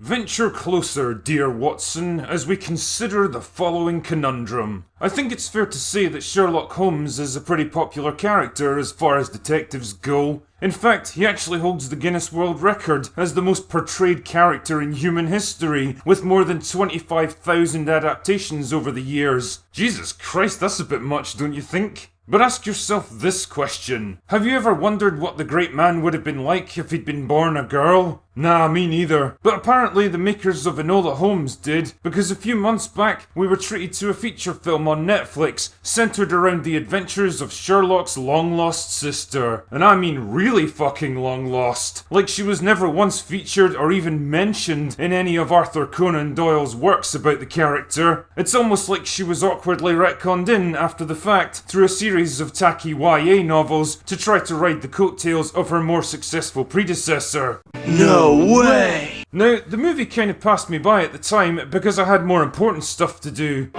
Venture closer, dear Watson, as we consider the following conundrum. I think it's fair to say that Sherlock Holmes is a pretty popular character as far as detectives go. In fact, he actually holds the Guinness World Record as the most portrayed character in human history, with more than 25,000 adaptations over the years. Jesus Christ, that's a bit much, don't you think? But ask yourself this question. Have you ever wondered what the great man would have been like if he'd been born a girl? Nah, me neither. But apparently the makers of Enola Holmes did, because a few months back we were treated to a feature film on Netflix centered around the adventures of Sherlock's long-lost sister. And I mean really fucking long lost. Like she was never once featured or even mentioned in any of Arthur Conan Doyle's works about the character. It's almost like she was awkwardly retconned in after the fact through a series of tacky YA novels to try to ride the coattails of her more successful predecessor. No way! Now, the movie kind of passed me by at the time because I had more important stuff to do.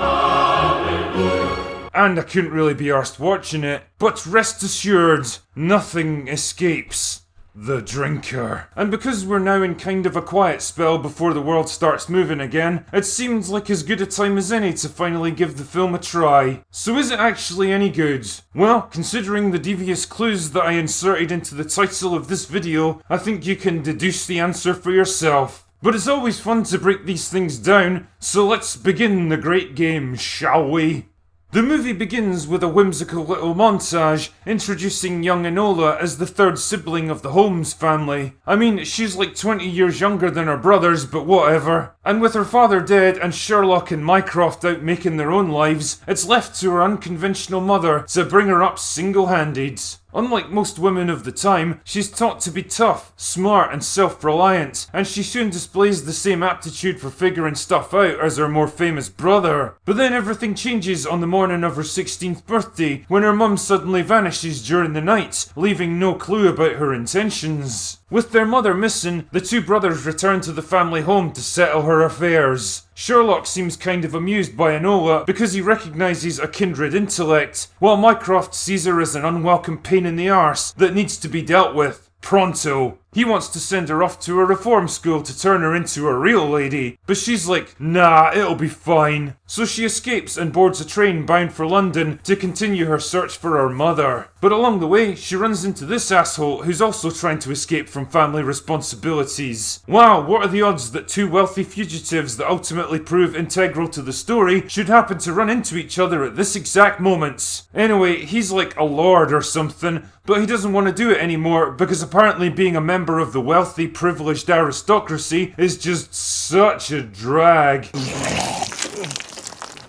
And I couldn't really be arsed watching it. But rest assured, nothing escapes the drinker. And because we're now in kind of a quiet spell before the world starts moving again, it seems like as good a time as any to finally give the film a try. So is it actually any good? Well, considering the devious clues that I inserted into the title of this video, I think you can deduce the answer for yourself. But it's always fun to break these things down, so let's begin the great game, shall we? The movie begins with a whimsical little montage introducing young Enola as the third sibling of the Holmes family. I mean, she's like 20 years younger than her brothers, but whatever. And with her father dead and Sherlock and Mycroft out making their own lives, it's left to her unconventional mother to bring her up single-handed. Unlike most women of the time, she's taught to be tough, smart and self-reliant, and she soon displays the same aptitude for figuring stuff out as her more famous brother. But then everything changes on the morning of her 16th birthday, when her mum suddenly vanishes during the night, leaving no clue about her intentions. With their mother missing, the two brothers return to the family home to settle her affairs. Sherlock seems kind of amused by Enola because he recognises a kindred intellect, while Mycroft sees her as an unwelcome pain in the arse that needs to be dealt with pronto. He wants to send her off to a reform school to turn her into a real lady, but she's like, nah, it'll be fine. So she escapes and boards a train bound for London to continue her search for her mother. But along the way, she runs into this asshole who's also trying to escape from family responsibilities. Wow, what are the odds that two wealthy fugitives that ultimately prove integral to the story should happen to run into each other at this exact moment? Anyway, he's like a lord or something, but he doesn't want to do it anymore because apparently being a member of the wealthy, privileged aristocracy is just such a drag.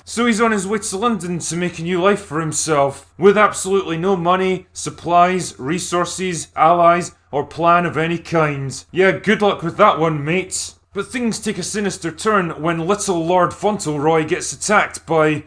So he's on his way to London to make a new life for himself, with absolutely no money, supplies, resources, allies, or plan of any kind. Yeah, good luck with that one, mate. But things take a sinister turn when little Lord Fauntleroy gets attacked by,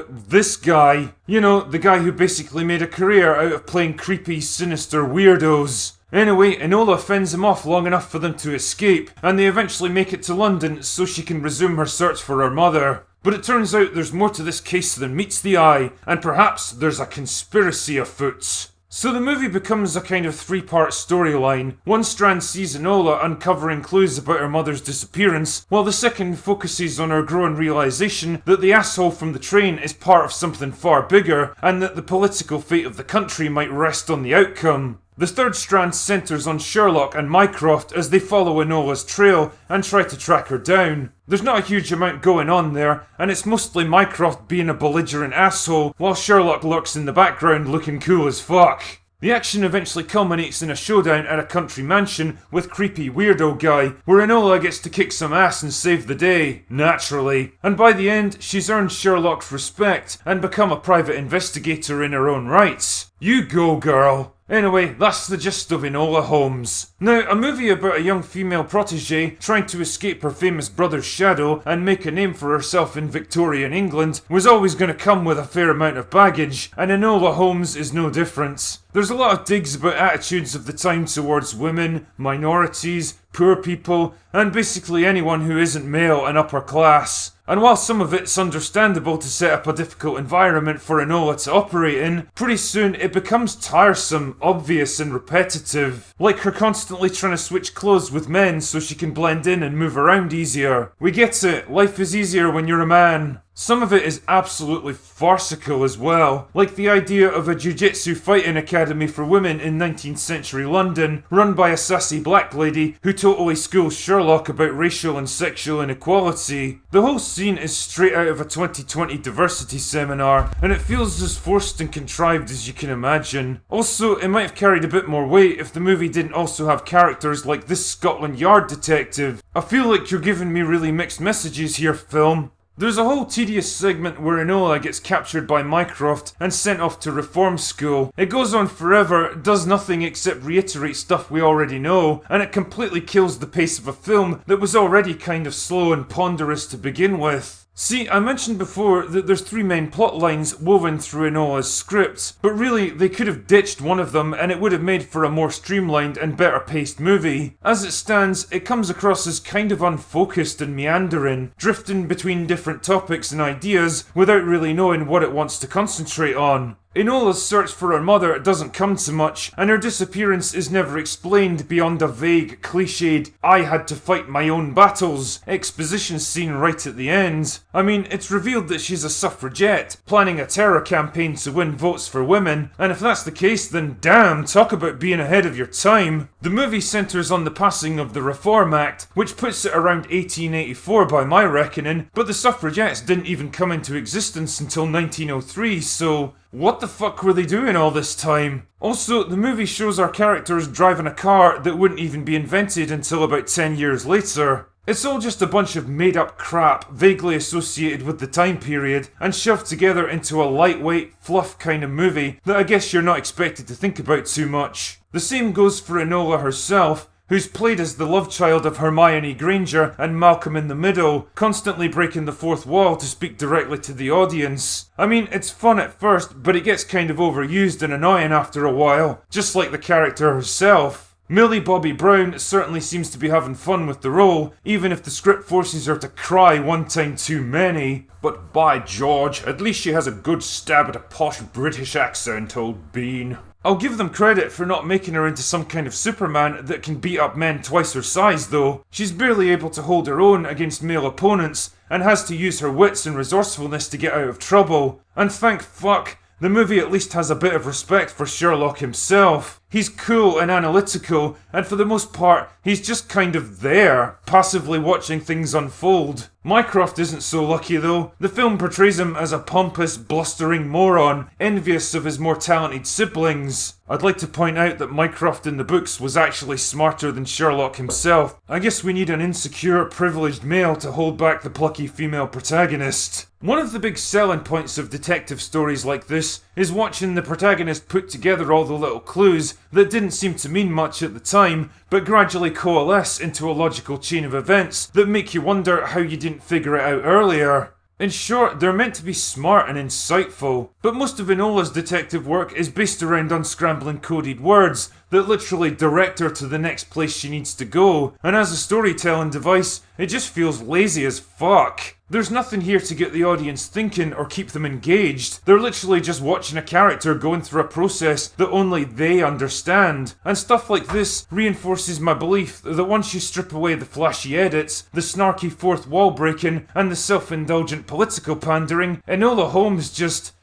this guy. You know, the guy who basically made a career out of playing creepy, sinister weirdos. Anyway, Enola fends him off long enough for them to escape, and they eventually make it to London so she can resume her search for her mother. But it turns out there's more to this case than meets the eye, and perhaps there's a conspiracy afoot. So the movie becomes a kind of three-part storyline. One strand sees Enola uncovering clues about her mother's disappearance, while the second focuses on her growing realisation that the asshole from the train is part of something far bigger, and that the political fate of the country might rest on the outcome. The third strand centres on Sherlock and Mycroft as they follow Enola's trail and try to track her down. There's not a huge amount going on there, and it's mostly Mycroft being a belligerent asshole, while Sherlock lurks in the background looking cool as fuck. The action eventually culminates in a showdown at a country mansion with creepy weirdo guy, where Enola gets to kick some ass and save the day, naturally. And by the end, she's earned Sherlock's respect and become a private investigator in her own right. You go, girl. Anyway, that's the gist of Enola Holmes. Now, a movie about a young female protege trying to escape her famous brother's shadow and make a name for herself in Victorian England was always going to come with a fair amount of baggage, and Enola Holmes is no different. There's a lot of digs about attitudes of the time towards women, minorities, poor people, and basically anyone who isn't male and upper class. And while some of it's understandable to set up a difficult environment for Enola to operate in, pretty soon it becomes tiresome, obvious and repetitive. Like her constantly trying to switch clothes with men so she can blend in and move around easier. We get it, life is easier when you're a man. Some of it is absolutely farcical as well, like the idea of a jiu-jitsu fighting academy for women in 19th century London, run by a sassy black lady who totally schools Sherlock about racial and sexual inequality. The whole scene is straight out of a 2020 diversity seminar, and it feels as forced and contrived as you can imagine. Also, it might have carried a bit more weight if the movie didn't also have characters like this Scotland Yard detective. I feel like you're giving me really mixed messages here, film. There's a whole tedious segment where Enola gets captured by Mycroft and sent off to reform school. It goes on forever, does nothing except reiterate stuff we already know, and it completely kills the pace of a film that was already kind of slow and ponderous to begin with. See, I mentioned before that there's 3 main plot lines woven through Enola's script, but really they could have ditched one of them and it would have made for a more streamlined and better paced movie. As it stands, it comes across as kind of unfocused and meandering, drifting between different topics and ideas without really knowing what it wants to concentrate on. Enola's search for her mother doesn't come to much, and her disappearance is never explained beyond a vague, cliched, I had to fight my own battles exposition scene right at the end. I mean, it's revealed that she's a suffragette, planning a terror campaign to win votes for women, and if that's the case, then damn, talk about being ahead of your time. The movie centres on the passing of the Reform Act, which puts it around 1884 by my reckoning, but the suffragettes didn't even come into existence until 1903, so what the fuck were they doing all this time? Also, the movie shows our characters driving a car that wouldn't even be invented until about 10 years later. It's all just a bunch of made up crap vaguely associated with the time period and shoved together into a lightweight, fluff kind of movie that I guess you're not expected to think about too much. The same goes for Enola herself, who's played as the love child of Hermione Granger and Malcolm in the Middle, constantly breaking the fourth wall to speak directly to the audience. I mean, it's fun at first, but it gets kind of overused and annoying after a while, just like the character herself. Millie Bobby Brown certainly seems to be having fun with the role, even if the script forces her to cry one time too many. But by George, at least she has a good stab at a posh British accent, old bean. I'll give them credit for not making her into some kind of Superman that can beat up men twice her size though. She's barely able to hold her own against male opponents, and has to use her wits and resourcefulness to get out of trouble. And thank fuck, the movie at least has a bit of respect for Sherlock himself. He's cool and analytical, and for the most part, he's just kind of there, passively watching things unfold. Mycroft isn't so lucky though. The film portrays him as a pompous, blustering moron, envious of his more talented siblings. I'd like to point out that Mycroft in the books was actually smarter than Sherlock himself. I guess we need an insecure, privileged male to hold back the plucky female protagonist. One of the big selling points of detective stories like this is watching the protagonist put together all the little clues that didn't seem to mean much at the time, but gradually coalesce into a logical chain of events that make you wonder how you didn't figure it out earlier. In short, they're meant to be smart and insightful, but most of Enola's detective work is based around unscrambling coded words that literally direct her to the next place she needs to go, and as a storytelling device, it just feels lazy as fuck. There's nothing here to get the audience thinking or keep them engaged. They're literally just watching a character going through a process that only they understand. And stuff like this reinforces my belief that once you strip away the flashy edits, the snarky fourth wall breaking, and the self-indulgent political pandering, Enola Holmes just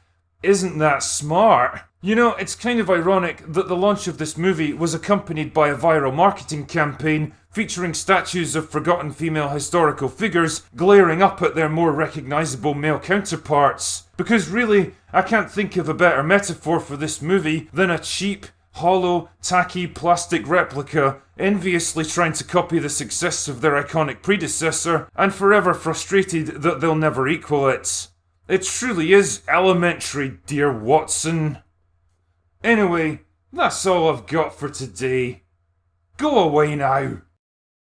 isn't that smart. You know, it's kind of ironic that the launch of this movie was accompanied by a viral marketing campaign featuring statues of forgotten female historical figures glaring up at their more recognisable male counterparts. Because really, I can't think of a better metaphor for this movie than a cheap, hollow, tacky plastic replica enviously trying to copy the success of their iconic predecessor and forever frustrated that they'll never equal it. It truly is elementary, dear Watson. Anyway, that's all I've got for today. Go away now.